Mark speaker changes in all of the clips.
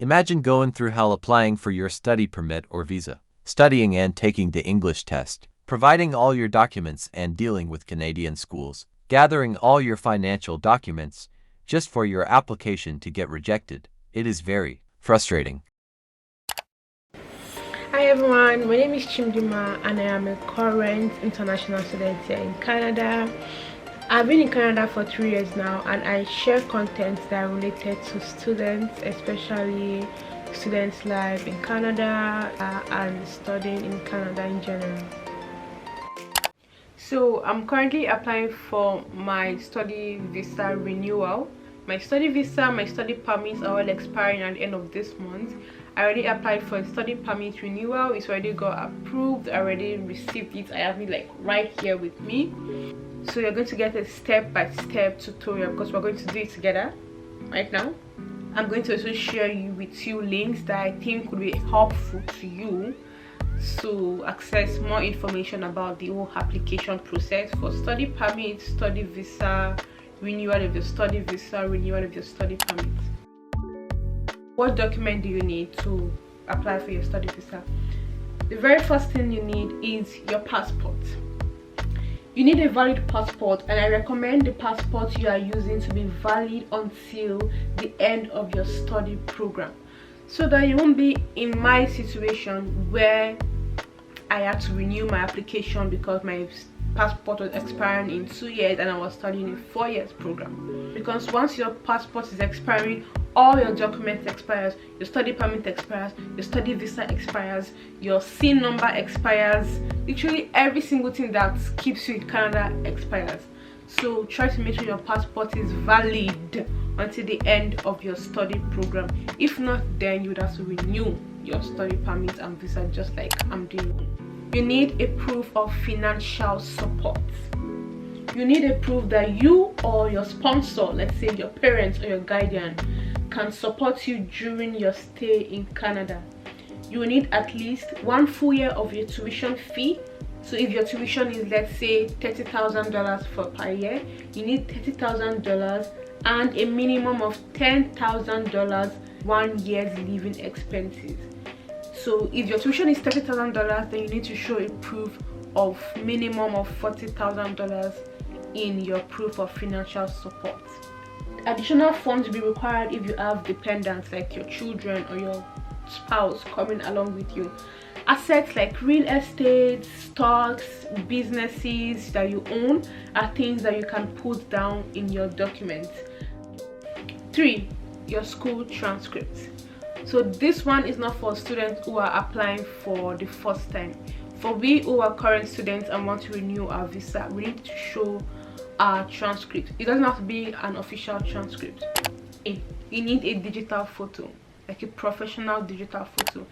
Speaker 1: Imagine going through hell applying for your study permit or visa, studying and taking the English test, providing all your documents and dealing with Canadian schools, gathering all your financial documents just for your application to get rejected. It is very frustrating.
Speaker 2: Hi everyone, my name is Chimdima and I am a current international student here in Canada. I've been in Canada for 3 years now and I share content that are related to students, especially students' life in Canada and studying in Canada in general. So I'm currently applying for my study visa renewal. My study permits are all expiring at the end of this month. I already applied for a study permit renewal. It's already got approved. I already received it. I have it like right here with me. So you're going to get a step-by-step tutorial because we're going to do it together right now. I'm going to also share with you links that I think would be helpful to you to access more information about the whole application process for study permit, study visa, renewal of your study visa, renewal of your study permit. What document do you need to apply for your study visa? The very first thing you need is your passport. You need a valid passport, and I recommend the passport you are using to be valid until the end of your study program, so that you won't be in my situation where I had to renew my application because my passport was expiring in 2 years and I was studying a 4 years program. Because once your passport is expiring, all your documents expires, your study permit expires, your study visa expires, your SIN number expires, literally every single thing that keeps you in Canada expires. So try to make sure your passport is valid until the end of your study program. If not, then you would have to renew your study permit and visa just like I'm doing. You need a proof of financial support. You need a proof that you or your sponsor, let's say your parents or your guardian, can support you during your stay in Canada. You will need at least 1 full year of your tuition fee. So if your tuition is, let's say, $30,000 per year, you need $30,000 and a minimum of $10,000 1 year's living expenses. So if your tuition is $30,000, then you need to show a proof of minimum of $40,000 in your proof of financial support. Additional funds will be required if you have dependents like your children or your spouse coming along with you. Assets like real estate, stocks, businesses that you own are things that you can put down in your documents. 3. Your school transcripts. So this one is not for students who are applying for the first time. For we who are current students and want to renew our visa, we need to show our transcript. It doesn't have to be an official transcript. You need a digital photo, like a professional digital photo.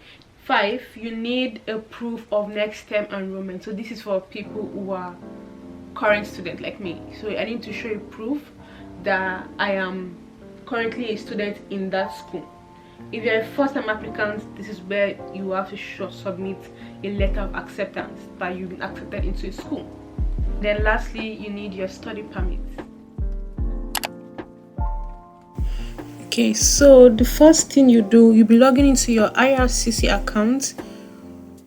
Speaker 2: 5. You need a proof of next term enrollment. So this is for people who are current students like me. So I need to show a proof that I am currently a student in that school. If you're a first-time applicant, this is where you have to submit a letter of acceptance that you've been accepted into a school. Then lastly, you need your study permit. Okay, so the first thing you do, you'll be logging into your IRCC account,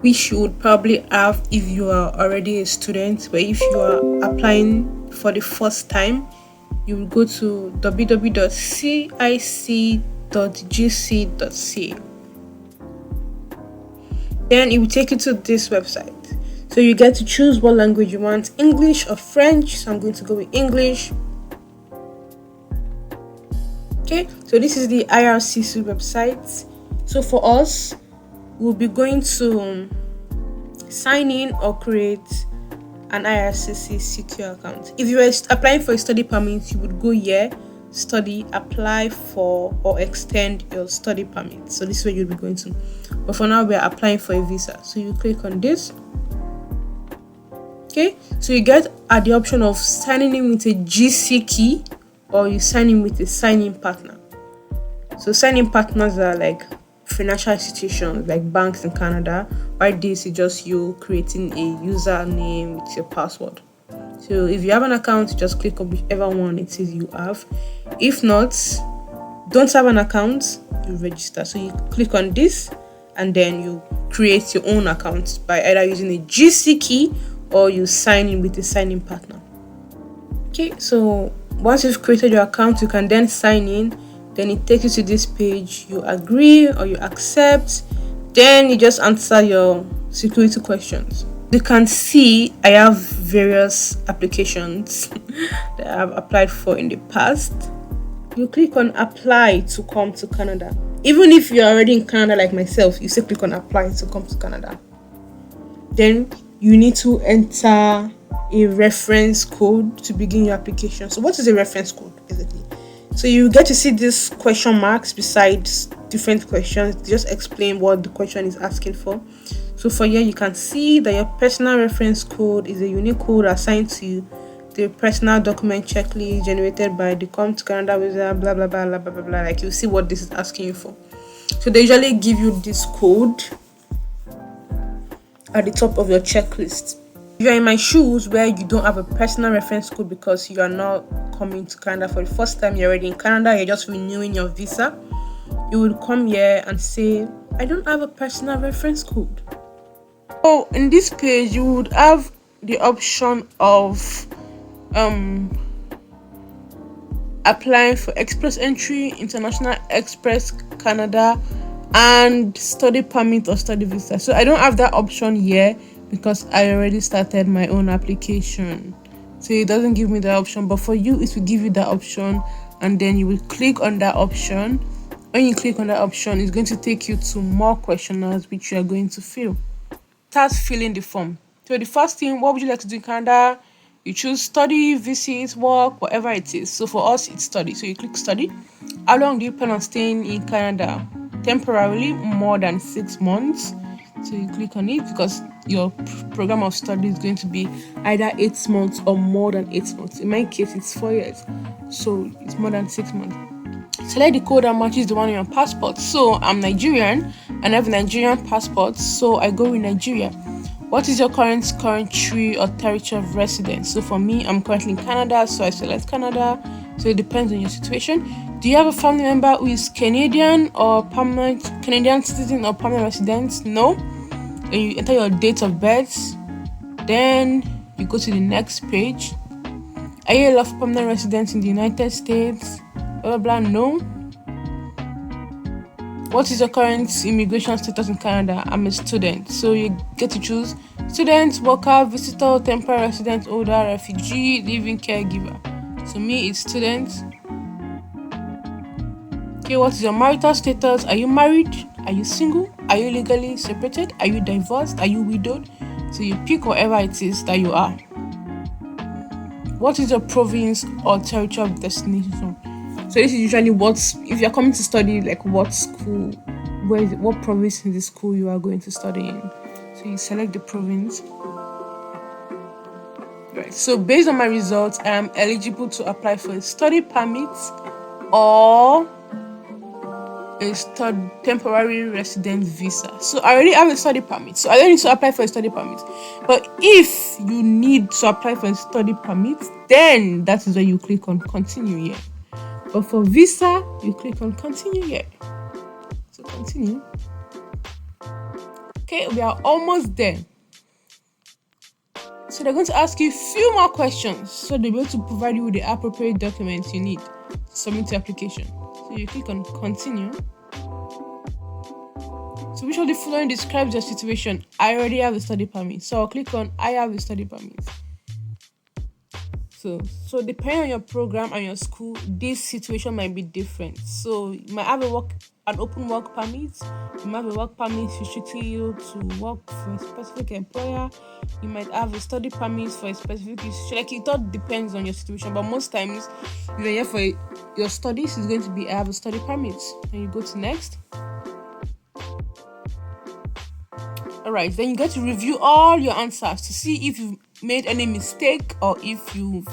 Speaker 2: which you would probably have if you are already a student. But if you are applying for the first time, you will go to www.cic.gc.ca. Then it will take you to this website. So you get to choose what language you want, English or French. So I'm going to go with English. Okay, so this is the IRCC website. So for us, we'll be going to sign in or create an IRCC secure account. If you are applying for a study permit, you would go here, study, apply for or extend your study permit. So this is where you'll be going to. But for now, we are applying for a visa. So you click on this. Okay, so you get at the option of signing in with a GC key or you sign in with a sign-in partner. So sign-in partners are like financial institutions like banks in Canada, while this is just you creating a username with your password. So if you have an account, just click on whichever one it is you have. If not, don't have an account, you register. So you click on this and then you create your own account by either using a GC key or you sign in with a sign-in partner. Okay, so once you've created your account, you can then sign in. Then it takes you to this page. You agree or you accept. Then you just answer your security questions. You can see I have various applications that I've applied for in the past. You click on apply to come to Canada. Even if you're already in Canada like myself, you still click on apply to come to Canada. Then you need to enter a reference code to begin your application. So what is a reference code basically? So you get to see these question marks beside different questions. Just explain what the question is asking for. So for here, you can see that your personal reference code is a unique code assigned to the personal document checklist generated by the Come to Canada Visa, blah, blah, blah, blah, blah, blah, blah. Like you see what this is asking you for. So they usually give you this code at the top of your checklist. If you're in my shoes where you don't have a personal reference code because you are not coming to Canada for the first time, you're already in Canada, you're just renewing your visa, you would come here and say, I don't have a personal reference code. So in this page, you would have the option of applying for express entry, international express Canada, and study permit or study visa. So I don't have that option here because I already started my own application. So it doesn't give me that option, but for you it will give you that option, and then you will click on that option. When you click on that option, it's going to take you to more questionnaires which you are going to fill. Start filling the form. So the first thing, what would you like to do in Canada? You choose study, visit, work, whatever it is. So for us, it's study. So you click study. How long do you plan on staying in Canada? Temporarily, more than 6 months. So you click on it because your program of study is going to be either 8 months or more than 8 months. In my case, it's 4 years. So it's more than 6 months. Select the code that matches the one on your passport. So I'm Nigerian and I have a Nigerian passport, so I go with Nigeria. What is your current country or territory of residence? So for me, I'm currently in Canada, so I select Canada. So it depends on your situation. Do you have a family member who is Canadian or permanent Canadian citizen or permanent resident? No. Then you enter your date of birth. Then you go to the next page. Are you a lawful permanent resident in the United States? Blah, blah, blah. No. What is your current immigration status in Canada? I'm a student. So you get to choose student, worker, visitor, temporary resident, holder, refugee, living caregiver. So me, it's student. Okay, what is your marital status? Are you married? Are you single? Are you legally separated? Are you divorced? Are you widowed? So you pick whatever it is that you are. What is your province or territory of destination? So this is usually if you're coming to study, like what school, what province in the school you are going to study in. So you select the province. Right. So based on my results, I am eligible to apply for a study permit or a temporary resident visa. So I already have a study permit, so I don't need to apply for a study permit. But if you need to apply for a study permit, then that is where you click on continue here. But for visa, you click on continue here. So continue. Okay, we are almost there. So they're going to ask you a few more questions. So they'll be able to provide you with the appropriate documents you need to submit the application. So you click on continue. So which of the following describes your situation? I already have a study permit. So I'll click on I have a study permit. So depending on your program and your school, this situation might be different. So you might have an open work permit. You might have a work permit restricting you to work for a specific employer. You might have a study permit for a specific institution. Like it all depends on your situation. But most times, if you're here for your studies, it's going to be I have a study permit. And you go to next. Alright, then you get to review all your answers to see if you've made any mistake or if you've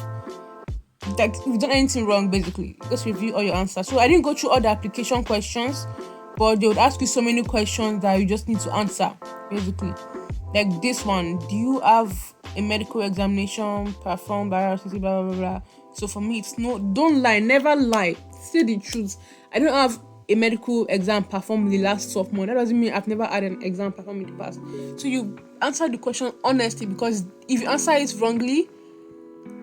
Speaker 2: done anything wrong. Basically, just review all your answers. So I didn't go through all the application questions, but they would ask you so many questions that you just need to answer. Basically, like this one: do you have a medical examination performed by IRCC? Blah blah blah blah. So for me, it's no. Don't lie. Never lie. Say the truth. I don't have a medical exam performed in the last 12 months. That doesn't mean I've never had an exam performed in the past. So you answer the question honestly, because if you answer it wrongly,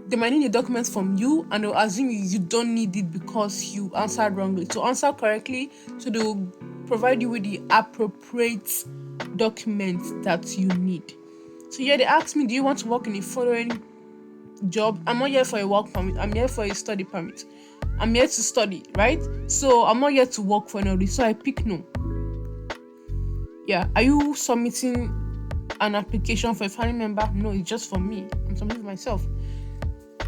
Speaker 2: they might need the documents from you and they'll assume you don't need it because you answered wrongly. So answer correctly, so they'll provide you with the appropriate documents that you need. So yeah, they asked me, do you want to work in the following job? I'm not here for a work permit, I'm here for a study permit. I'm here to study, right? So I'm not here to work for anybody. So I pick no. Yeah. Are you submitting an application for a family member? No, it's just for me. I'm submitting for myself.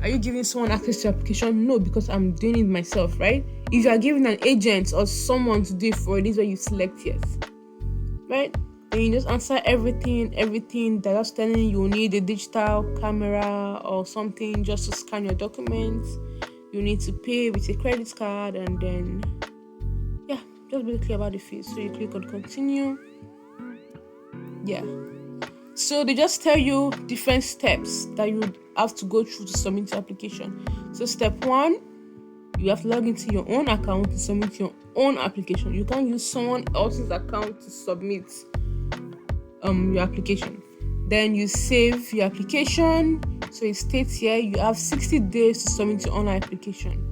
Speaker 2: Are you giving someone access to your application? No, because I'm doing it myself, right? If you are giving an agent or someone to do it for you, this is where you select yes, right? And you just answer everything. They're just telling you need a digital camera or something just to scan your documents. You need to pay with a credit card, and then yeah, just be clear about the fees. So you click on continue. Yeah. So they just tell you different steps that you have to go through to submit your application. So step 1, you have to log into your own account to submit your own application. You can't use someone else's account to submit your application. Then you save your application. So it states here you have 60 days to submit your online application.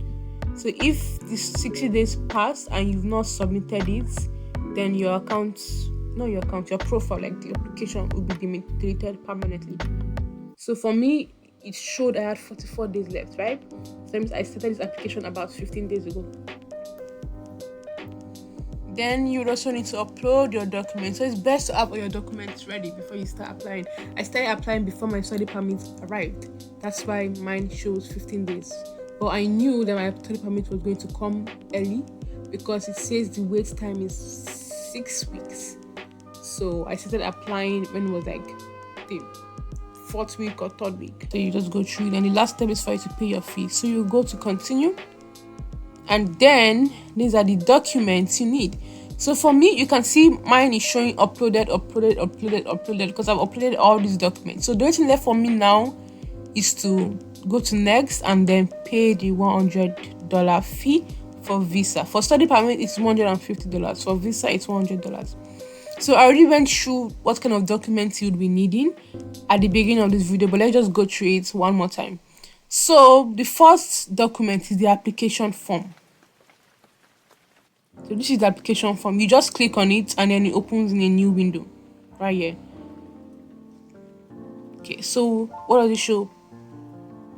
Speaker 2: So if this 60 days pass and you've not submitted it, then your profile, like the application, will be deleted permanently. So for me, it showed I had 44 days left, right? So that means I started this application about 15 days ago. Then you also need to upload your documents. So it's best to have all your documents ready before you start applying. I started applying before my study permit arrived. That's why mine shows 15 days. But I knew that my study permit was going to come early because it says the wait time is 6 weeks. So I started applying when it was like the 4th week or 3rd week. So you just go through it, and the last step is for you to pay your fee. So you go to continue, and then these are the documents you need. So for me, you can see mine is showing uploaded because I've uploaded all these documents. So the only thing left for me now is to go to next and then pay the $100 fee for visa. For study permit, it's $150. For visa, it's $100. So I already went through what kind of documents you'd be needing at the beginning of this video, but let's just go through it one more time. So the first document is the application form. So this is the application form. You just click on it and then it opens in a new window right here. Okay, so what does it show?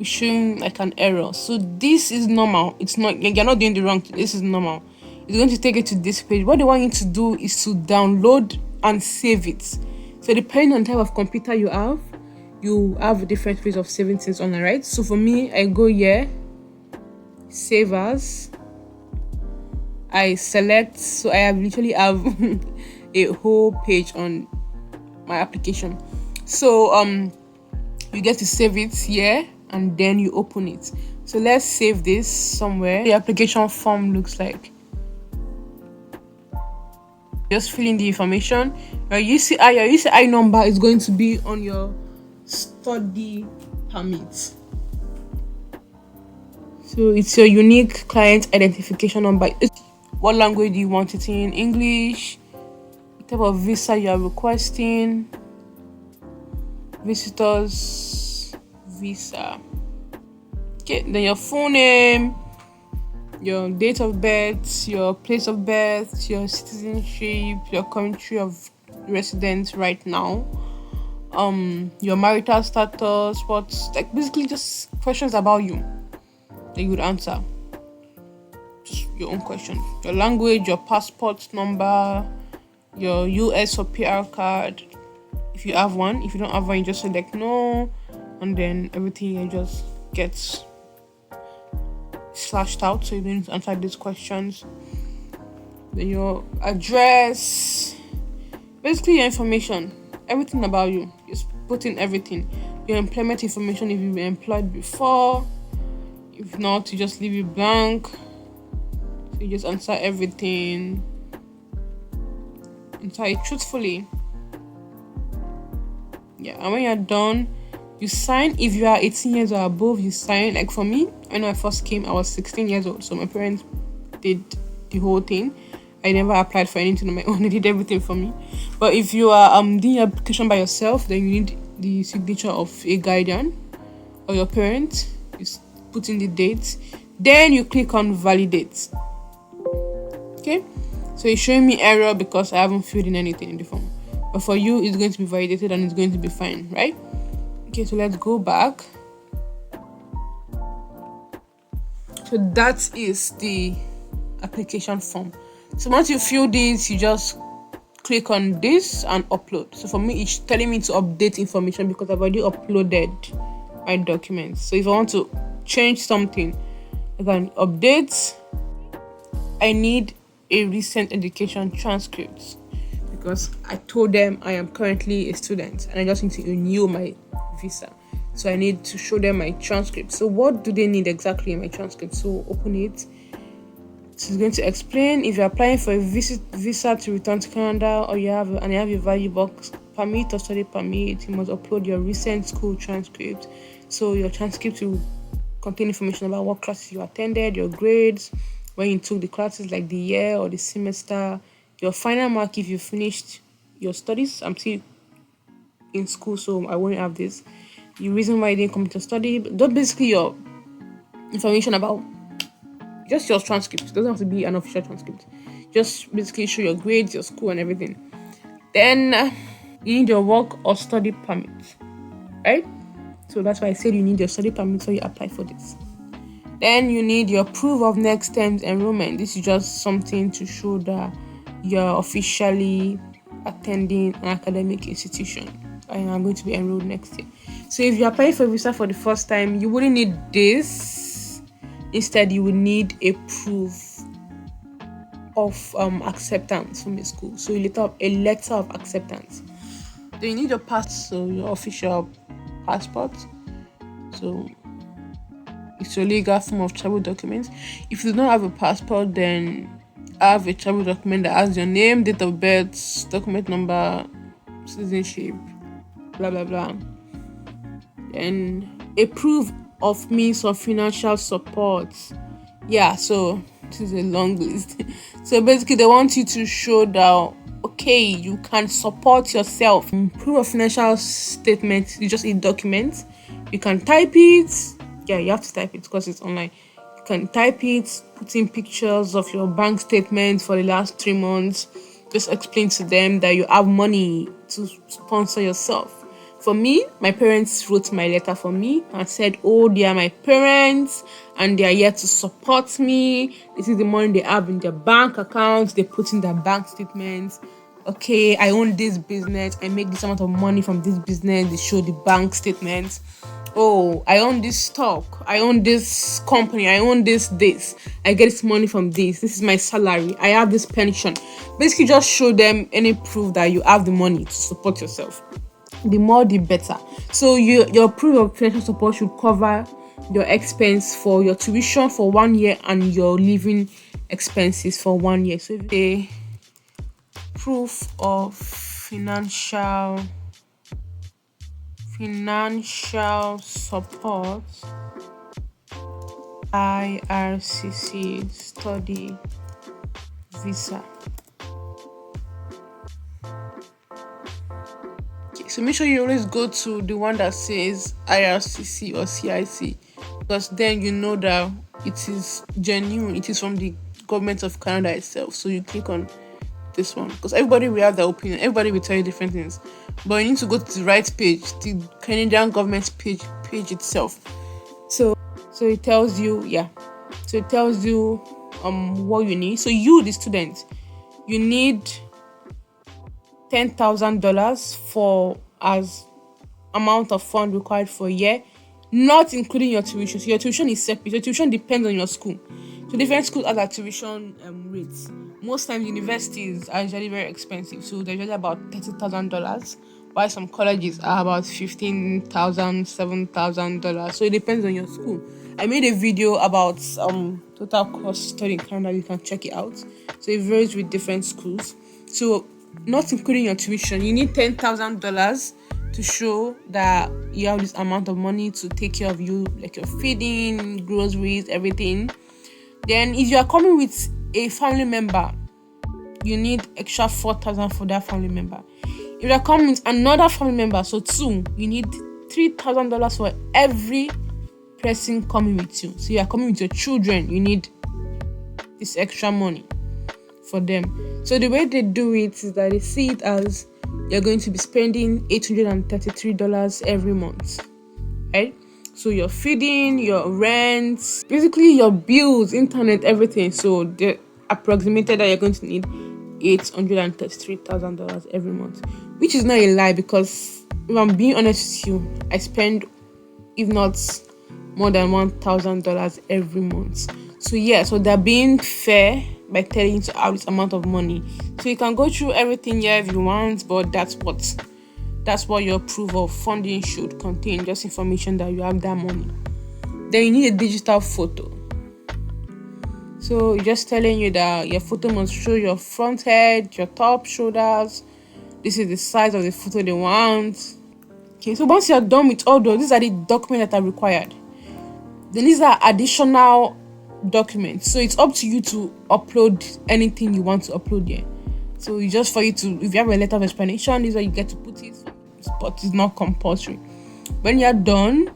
Speaker 2: It's showing like an error. So this is normal. It's not, you're not doing the wrong thing. This is normal. It's going to take you to this page. What they want you to do is to download and save it. So depending on the type of computer you have a different ways of saving things online, right? So for me, I go here, save as. I select, so I literally have a whole page on my application. So you get to save it here and then you open it. So let's save this somewhere. The application form looks like. Just fill in the information. Your UCI number is going to be on your study permit. So it's your unique client identification number. What language do you want it in? English. What type of visa you are requesting? Visitors visa. Okay, then your full name, your date of birth, your place of birth, your citizenship, your country of residence right now, your marital status, like basically just questions about you that you would answer. Just your own questions. Your language, your passport number, your US or PR card, if you have one. If you don't have one, you just select no, and then everything just gets slashed out, so you don't need to answer these questions. Then your address, basically your information, everything about you. Just put in everything. Your employment information, if you were employed before. If not, you just leave it blank. So you just answer everything. Answer it truthfully. Yeah, and when you're done, you sign. If you are 18 years or above, you sign. Like for me, when I first came, I was 16 years old, so my parents did the whole thing. I never applied for anything on my own. They did everything for me. But if you are doing your application by yourself, then you need the signature of a guardian or your parent. You put in the date. Then you click on validate. Okay, so it's showing me error because I haven't filled in anything in the form. But for you, it's going to be validated and it's going to be fine, right? Okay, so let's go back. So that is the application form. So once you fill this, you just click on this and upload. So for me, it's telling me to update information because I've already uploaded my documents. So if I want to change something, I can update. I need a recent education transcript because I told them I am currently a student and I just need to renew my visa. So I need to show them my transcript. So what do they need exactly in my transcript? So open it. So it's going to explain if you're applying for a visa to return to Canada or you have a value box permit or study permit, you must upload your recent school transcript. So your transcript will contain information about what classes you attended, your grades, when you took the classes, like the year or the semester, your final mark if you finished your studies. I'm still in school, so I won't have this. The reason why you didn't come to study, just basically your information about just your transcript. It doesn't have to be an official transcript. Just basically show your grades, your school, and everything. Then you need your work or study permit, right? So that's why I said you need your study permit, so you apply for this. Then you need your proof of next term's enrollment. This is just something to show that you're officially attending an academic institution and I'm going to be enrolled next year. So if you're applying for a visa for the first time, you wouldn't need this. Instead, you would need a proof of acceptance from the school. So a letter of acceptance. Then you need your so your official passport. So it's your legal form of travel document. If you don't have a passport, then have a travel document that has your name, date of birth, document number, citizenship, blah blah blah. And a proof of means of financial support. Yeah, so this is a long list. So basically they want you to show that okay, you can support yourself. Proof of financial statement, you just need documents. You can type it. Yeah, you have to type it because it's online. You can type it, put in pictures of your bank statements for the last 3 months. Just explain to them that you have money to sponsor yourself. For me, my parents wrote my letter for me and said, oh, they are my parents and they are here to support me. This is the money they have in their bank accounts. They put in their bank statements. Okay, I own this business. I make this amount of money from this business. They show the bank statements. Oh, I own this stock. I own this company. I own this. I get this money from this. This is my salary. I have this pension. Basically, just show them any proof that you have the money to support yourself. The more the better. So your proof of financial support should cover your expense for your tuition for 1 year and your living expenses for 1 year. So if a proof of financial support, IRCC study visa. So make sure you always go to the one that says IRCC or CIC because then you know that it is genuine. It is from the government of Canada itself. So you click on this one because everybody will have their opinion. Everybody will tell you different things. But you need to go to the right page, the Canadian government page itself. So it tells you, So it tells you what you need. So you, the student, you need $10,000 for as amount of fund required for a year, not including your tuition. So your tuition is separate. Your tuition depends on your school. So different schools have their tuition rates. Most times universities are usually very expensive. So they're usually about $30,000, while some colleges are about $15,000, $7,000. So it depends on your school. I made a video about total cost study in Canada. You can check it out. So it varies with different schools. So not including your tuition, you need $10,000 to show that you have this amount of money to take care of you, like your feeding, groceries, everything. Then if you are coming with a family member, you need extra 4,000 for that family member. If you're coming with another family member, so 2, you need $3,000 for every person coming with you. So you are coming with your children, you need this extra money for them. So the way they do it is that they see it as you're going to be spending $833 every month, right? So your feeding, your rent, basically your bills, internet, everything. So they approximated that you're going to need $833,000 every month, which is not a lie, because if I'm being honest with you, I spend, if not more than $1,000 every month. So yeah, so they're being fair by telling you to have this amount of money. So you can go through everything here if you want, but that's what your proof of funding should contain, just information that you have that money. Then you need a digital photo. So it's just telling you that your photo must show your front head, your top, shoulders. This is the size of the photo they want. Okay, so once you're done with all those, these are the documents that are required. Then these are additional documents. So it's up to you to upload anything you want to upload here. So it's just for you to, if you have a letter of explanation, this is where you get to put it, but it's not compulsory. When you're done,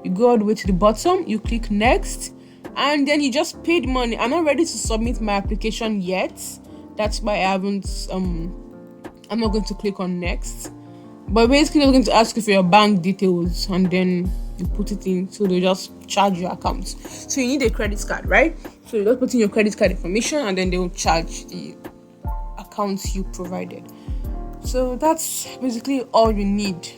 Speaker 2: you go all the way to the bottom, you click next, and then you just pay the money. I'm not ready to submit my application yet. That's why I haven't, I'm not going to click on next. But basically, they're going to ask you for your bank details, and then you put it in, so they just charge your account. So you need a credit card, right? So you just put in your credit card information, and then they will charge the accounts you provided. So that's basically all you need.